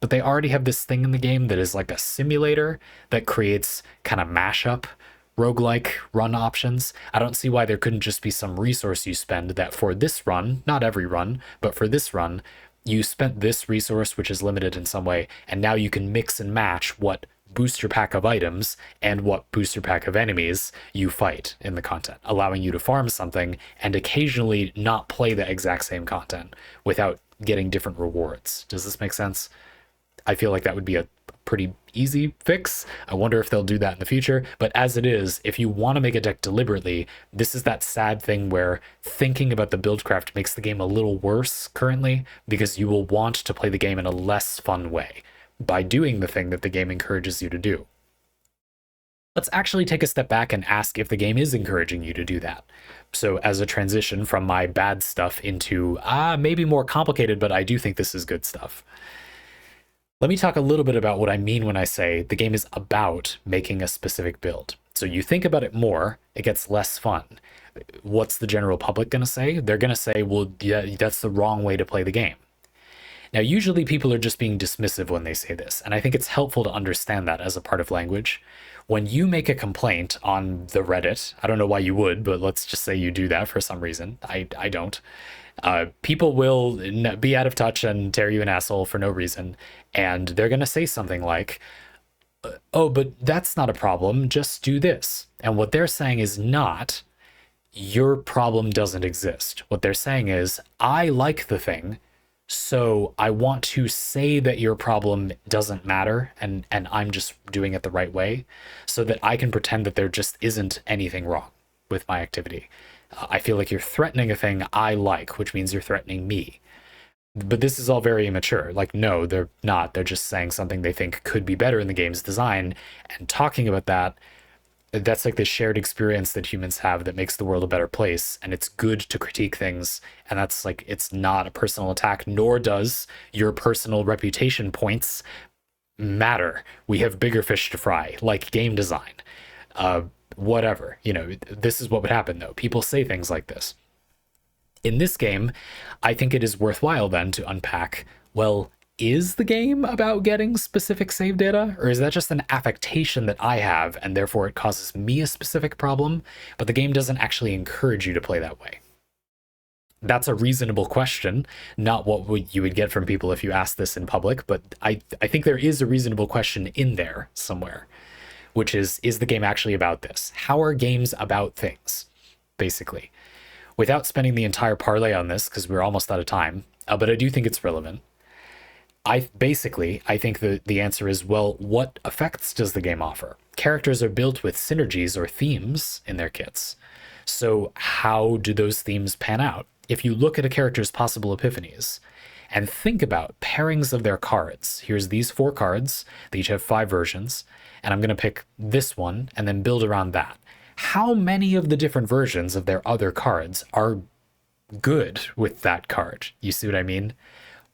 but they already have this thing in the game that is like a simulator that creates kind of mashup roguelike run options. I don't see why there couldn't just be some resource you spend that for this run, not every run, but for this run, you spent this resource, which is limited in some way, and now you can mix and match what booster pack of items and what booster pack of enemies you fight in the content, allowing you to farm something and occasionally not play the exact same content without getting different rewards. Does this make sense? I feel like that would be a pretty easy fix. I wonder if they'll do that in the future, but as it is, if you want to make a deck deliberately, this is that sad thing where thinking about the buildcraft makes the game a little worse currently, because you will want to play the game in a less fun way by doing the thing that the game encourages you to do. Let's actually take a step back and ask if the game is encouraging you to do that. So as a transition from my bad stuff into maybe more complicated, but I do think this is good stuff. Let me talk a little bit about what I mean when I say the game is about making a specific build. So you think about it more, it gets less fun. What's the general public going to say? They're going to say, well, yeah, that's the wrong way to play the game. Now, usually people are just being dismissive when they say this, and I think it's helpful to understand that as a part of language. When you make a complaint on the Reddit, I don't know why you would, but let's just say you do that for some reason. I don't. People will be out of touch and tear you an asshole for no reason, and they're going to say something like, oh, but that's not a problem, just do this. And what they're saying is not, your problem doesn't exist. What they're saying is, I like the thing, so I want to say that your problem doesn't matter, and I'm just doing it the right way, so that I can pretend that there just isn't anything wrong with my activity. I feel like you're threatening a thing I like, which means you're threatening me. But this is all very immature. Like, no, they're not. They're just saying something they think could be better in the game's design. And talking about that, that's like the shared experience that humans have that makes the world a better place. And it's good to critique things. And that's like, it's not a personal attack, nor does your personal reputation points matter. We have bigger fish to fry, like game design. Whatever, this is what would happen though. People say things like this. In this game, I think it is worthwhile then to unpack, well, is the game about getting specific save data? Or is that just an affectation that I have and therefore it causes me a specific problem, but the game doesn't actually encourage you to play that way? That's a reasonable question, not what you would get from people if you asked this in public, but I think there is a reasonable question in there somewhere, which is the game actually about this? How are games about things, basically? Without spending the entire parlay on this, because we're almost out of time, but I do think it's relevant. I think the answer is, well, what effects does the game offer? Characters are built with synergies or themes in their kits. So how do those themes pan out? If you look at a character's possible epiphanies, and think about pairings of their cards. Here's these 4 cards. They each have 5 versions. And I'm going to pick this one and then build around that. How many of the different versions of their other cards are good with that card? You see what I mean?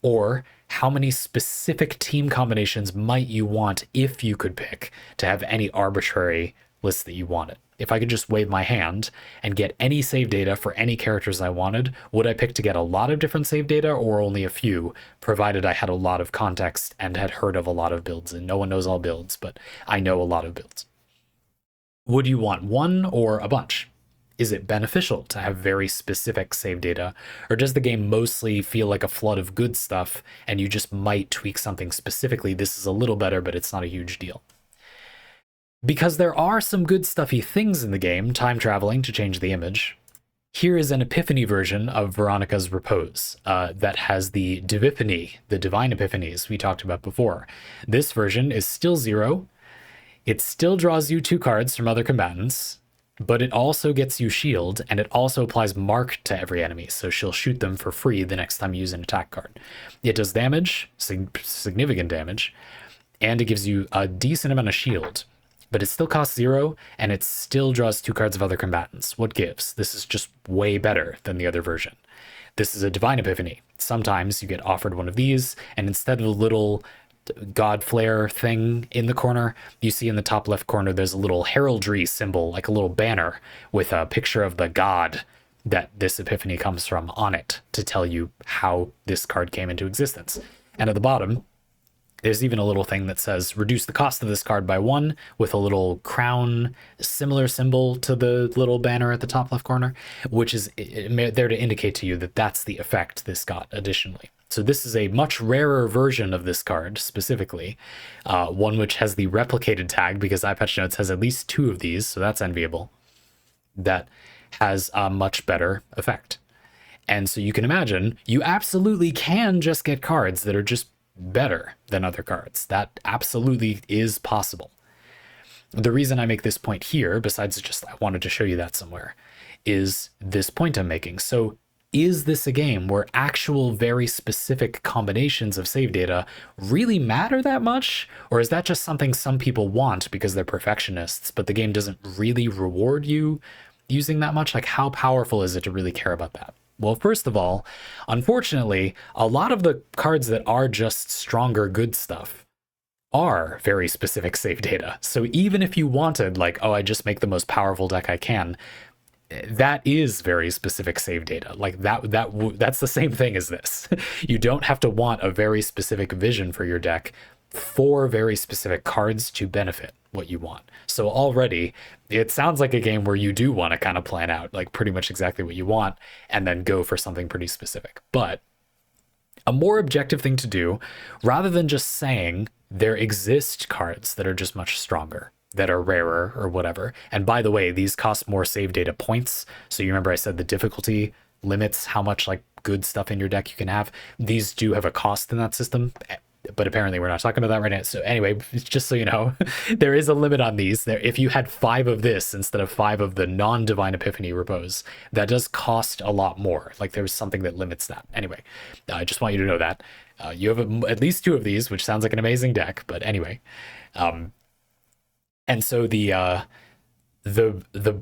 Or how many specific team combinations might you want if you could pick to have any arbitrary list that you wanted? If I could just wave my hand and get any save data for any characters I wanted, would I pick to get a lot of different save data or only a few, provided I had a lot of context and had heard of a lot of builds? And no one knows all builds, but I know a lot of builds. Would you want one or a bunch? Is it beneficial to have very specific save data, or does the game mostly feel like a flood of good stuff and you just might tweak something specifically? This is a little better, but it's not a huge deal. Because there are some good stuffy things in the game, time traveling to change the image, Here is an epiphany version of Veronica's Repose that has the diviphany, the divine epiphanies we talked about before. This version is still 0. It still draws you 2 cards from other combatants, but it also gets you shield, and it also applies mark to every enemy, so she'll shoot them for free the next time you use an attack card. It does damage, significant damage, and it gives you a decent amount of shield, but it still costs 0, and it still draws 2 cards of other combatants. What gives? This is just way better than the other version. This is a divine epiphany. Sometimes you get offered one of these, and instead of a little god flare thing in the corner, you see in the top left corner there's a little heraldry symbol, like a little banner with a picture of the god that this epiphany comes from on it to tell you how this card came into existence. And at the bottom there's even a little thing that says reduce the cost of this card by 1 with a little crown, similar symbol to the little banner at the top left corner, which is there to indicate to you that that's the effect this got additionally. So this is a much rarer version of this card specifically, one which has the replicated tag because EyePatchNotes has at least 2 of these, so that's enviable, that has a much better effect. And so you can imagine you absolutely can just get cards that are just better than other cards. That absolutely is possible. The reason I make this point here, besides just I wanted to show you that somewhere, is this point I'm making. So is this a game where actual very specific combinations of save data really matter that much? Or is that just something some people want because they're perfectionists, but the game doesn't really reward you using that much? Like, how powerful is it to really care about that? Well, first of all, unfortunately, a lot of the cards that are just stronger good stuff are very specific save data. So even if you wanted, like, oh, I just make the most powerful deck I can, that is very specific save data. Like that's the same thing as this. You don't have to want a very specific vision for your deck for very specific cards to benefit what you want. So already it sounds like a game where you do want to kind of plan out like pretty much exactly what you want and then go for something pretty specific. But a more objective thing to do, rather than just saying there exist cards that are just much stronger, that are rarer or whatever. And by the way, these cost more save data points. So you remember I said the difficulty limits how much like good stuff in your deck you can have. These do have a cost in that system, but apparently we're not talking about that right now. So anyway, just so you know, there is a limit on these. There, if you had 5 of this instead of 5 of the non-divine epiphany repose, that does cost a lot more. Like there's something that limits that. Anyway, I just want you to know that you have at least 2 of these, which sounds like an amazing deck. But anyway, and so the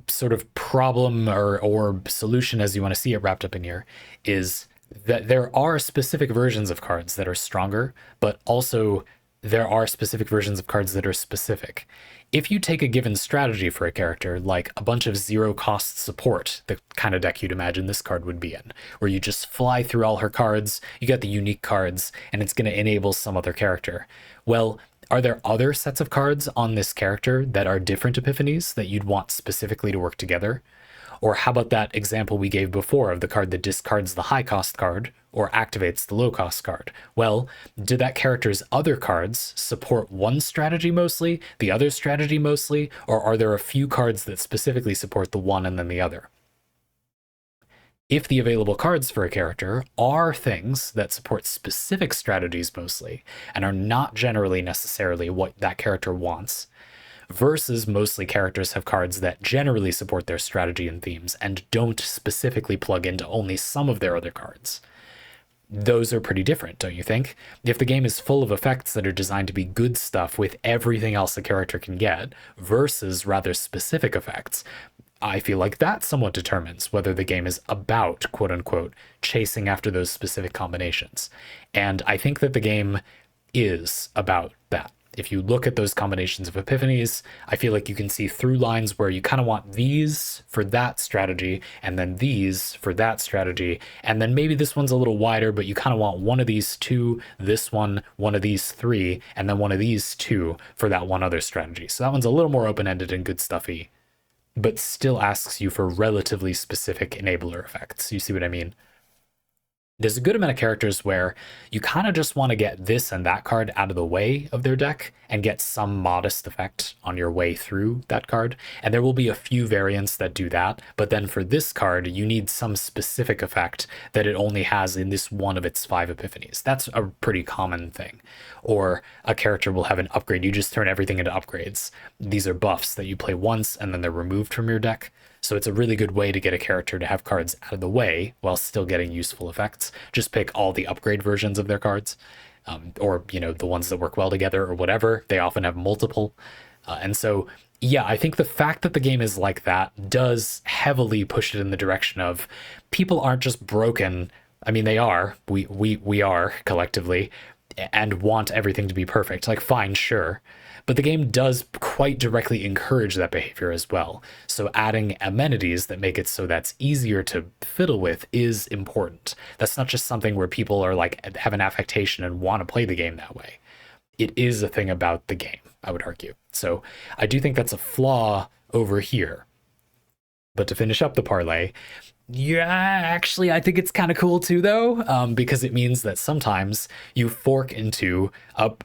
sort of problem or solution, as you want to see it wrapped up in here, is that there are specific versions of cards that are stronger, but also there are specific versions of cards that are specific. If you take a given strategy for a character, like a bunch of 0 cost support, the kind of deck you'd imagine this card would be in, where you just fly through all her cards, you got the unique cards, and it's going to enable some other character. Well, are there other sets of cards on this character that are different epiphanies that you'd want specifically to work together? Or how about that example we gave before of the card that discards the high cost card or activates the low cost card? Well, do that character's other cards support one strategy mostly, the other strategy mostly, or are there a few cards that specifically support the one and then the other? If the available cards for a character are things that support specific strategies mostly and are not generally necessarily what that character wants, versus mostly characters have cards that generally support their strategy and themes and don't specifically plug into only some of their other cards, those are pretty different, don't you think? If the game is full of effects that are designed to be good stuff with everything else a character can get versus rather specific effects, I feel like that somewhat determines whether the game is about, quote unquote, chasing after those specific combinations. And I think that the game is about that. If you look at those combinations of epiphanies, I feel like you can see through lines where you kind of want these for that strategy, and then these for that strategy, and then maybe this one's a little wider, but you kind of want one of these 2, this one of these 3, and then one of these 2 for that one other strategy. So that one's a little more open-ended and good stuffy, but still asks you for relatively specific enabler effects. You see what I mean? There's a good amount of characters where you kind of just want to get this and that card out of the way of their deck and get some modest effect on your way through that card. And there will be a few variants that do that. But then for this card, you need some specific effect that it only has in this one of its 5 epiphanies. That's a pretty common thing. Or a character will have an upgrade. You just turn everything into upgrades. These are buffs that you play once and then they're removed from your deck. So it's a really good way to get a character to have cards out of the way while still getting useful effects. Just pick all the upgrade versions of their cards, or, you know, the ones that work well together or whatever. They often have multiple. And so, yeah, I think the fact that the game is like that does heavily push it in the direction of people aren't just broken. I mean, they are. We are collectively, and want everything to be perfect. Like, fine, sure. But the game does quite directly encourage that behavior as well. So adding amenities that make it so that's easier to fiddle with is important. That's not just something where people are like, have an affectation and want to play the game that way. It is a thing about the game, I would argue. So I do think that's a flaw over here. But to finish up the parlay, yeah, actually, I think it's kind of cool too, though, because it means that sometimes you fork into a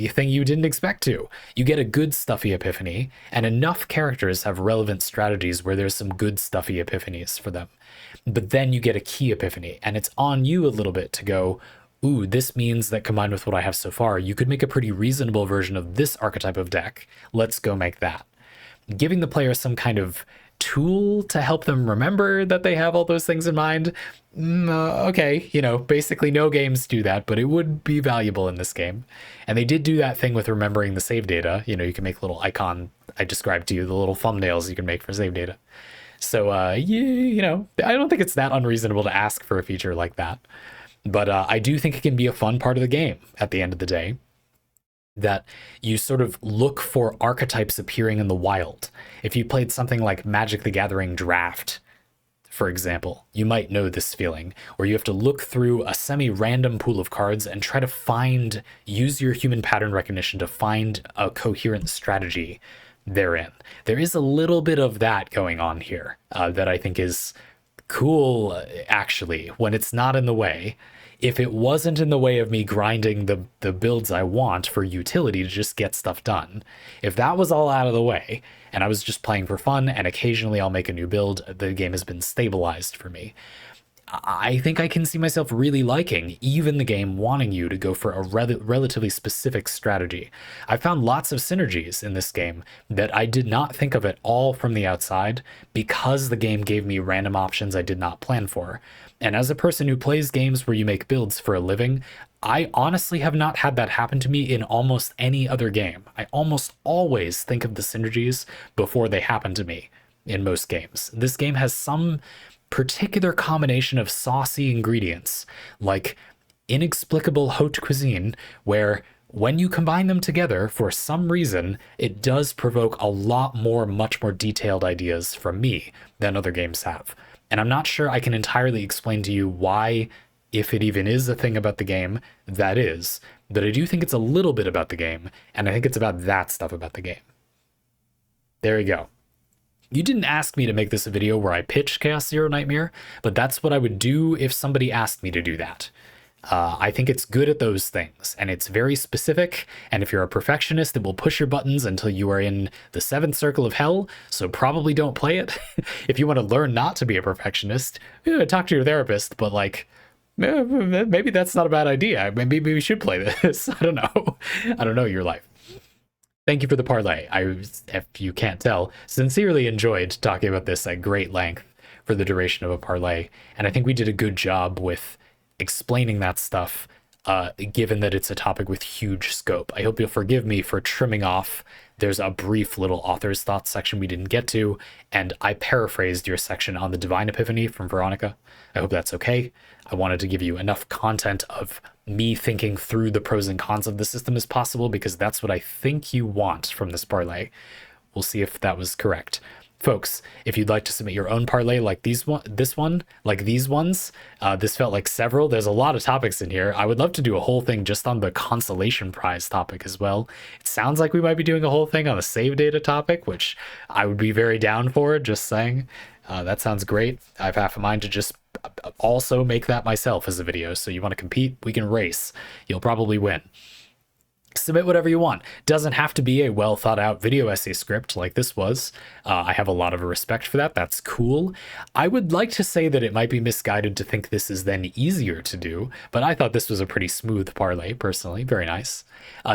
thing you didn't expect to. You get a good stuffy epiphany, and enough characters have relevant strategies where there's some good stuffy epiphanies for them. But then you get a key epiphany, and it's on you a little bit to go, ooh, this means that combined with what I have so far, you could make a pretty reasonable version of this archetype of deck. Let's go make that. Giving the player some kind of tool to help them remember that they have all those things in mind. Okay, you know, basically no games do that, but it would be valuable in this game. And they did do that thing with remembering the save data. You know, you can make a little icon I described to you, the little thumbnails you can make for save data. So, yeah, you know, I don't think it's that unreasonable to ask for a feature like that. But I do think it can be a fun part of the game at the end of the day, that you sort of look for archetypes appearing in the wild. If you played something like Magic the Gathering Draft, for example, you might know this feeling, where you have to look through a semi-random pool of cards and try to use your human pattern recognition to find a coherent strategy therein. There is a little bit of that going on here that I think is cool, actually, when it's not in the way. If it wasn't in the way of me grinding the builds I want for utility to just get stuff done, if that was all out of the way and I was just playing for fun and occasionally I'll make a new build, the game has been stabilized for me. I think I can see myself really liking even the game wanting you to go for a relatively specific strategy. I found lots of synergies in this game that I did not think of at all from the outside because the game gave me random options I did not plan for. And as a person who plays games where you make builds for a living, I honestly have not had that happen to me in almost any other game. I almost always think of the synergies before they happen to me in most games. This game has some particular combination of saucy ingredients, like inexplicable haute cuisine, where when you combine them together, for some reason, it does provoke a lot more, much more detailed ideas from me than other games have. And I'm not sure I can entirely explain to you why, if it even is a thing about the game, that is, but I do think it's a little bit about the game, and I think it's about that stuff about the game. There you go. You didn't ask me to make this a video where I pitch Chaos Zero Nightmare, but that's what I would do if somebody asked me to do that. I think it's good at those things, and it's very specific, and if you're a perfectionist, it will push your buttons until you are in the 7th circle of hell, so probably don't play it. If you want to learn not to be a perfectionist, talk to your therapist, but like, maybe that's not a bad idea. Maybe we should play this. I don't know. I don't know your life. Thank you for the parlay. I, if you can't tell, sincerely enjoyed talking about this at great length for the duration of a parlay, and I think we did a good job with explaining that stuff, given that it's a topic with huge scope. I hope you'll forgive me for trimming off. There's a brief little author's thoughts section we didn't get to, and I paraphrased your section on the Divine Epiphany from Veronica. I hope that's okay. I wanted to give you enough content of me thinking through the pros and cons of the system as possible, because that's what I think you want from this parlay. We'll see if that was correct. Folks, if you'd like to submit your own parlay like these ones, this felt like several. There's a lot of topics in here. I would love to do a whole thing just on the consolation prize topic as well. It sounds like we might be doing a whole thing on the save data topic, which I would be very down for, just saying. That sounds great. I have half a mind to just also make that myself as a video. So you want to compete, we can race. You'll probably win. Submit whatever you want. Doesn't have to be a well thought out video essay script like this was. I have a lot of respect for that. That's cool. I would like to say that it might be misguided to think this is then easier to do, but I thought this was a pretty smooth parlay, personally. Very nice.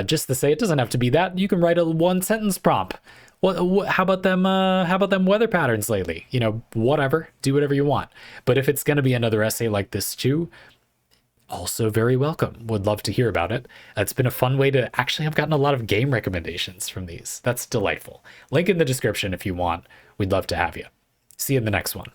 Just to say, it doesn't have to be that. You can write a 1-sentence prompt. How about them? How about them weather patterns lately? You know, whatever. Do whatever you want. But if it's going to be another essay like this too, also very welcome. Would love to hear about it. It's been a fun way to actually have gotten a lot of game recommendations from these. That's delightful. Link in the description if you want. We'd love to have you. See you in the next one.